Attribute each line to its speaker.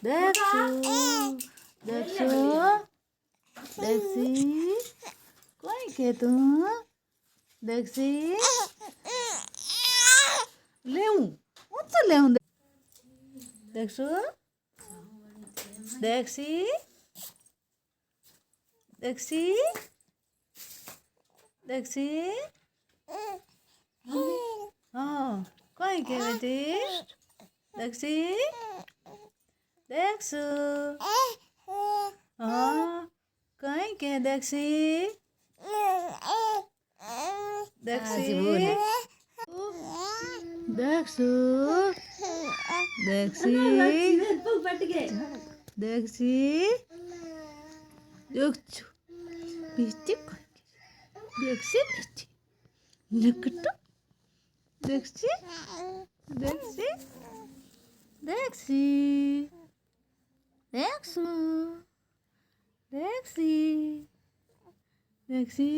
Speaker 1: দেখছো দেখছো দেখছি কই কে তুমি দেখছি লেউ উচ্চ লেউ দেখছো দেখছি দেখছি দেখছি কই কে বেটি দেখছি দেখছো কই কে দেখছি দেখছি দেখছো দেখছি দেখছি দেখছো মিষ্টি দেখছি মিষ্টি দেখতো দেখছি দেখছি দেখছি দেখছো দেখছি দেখছি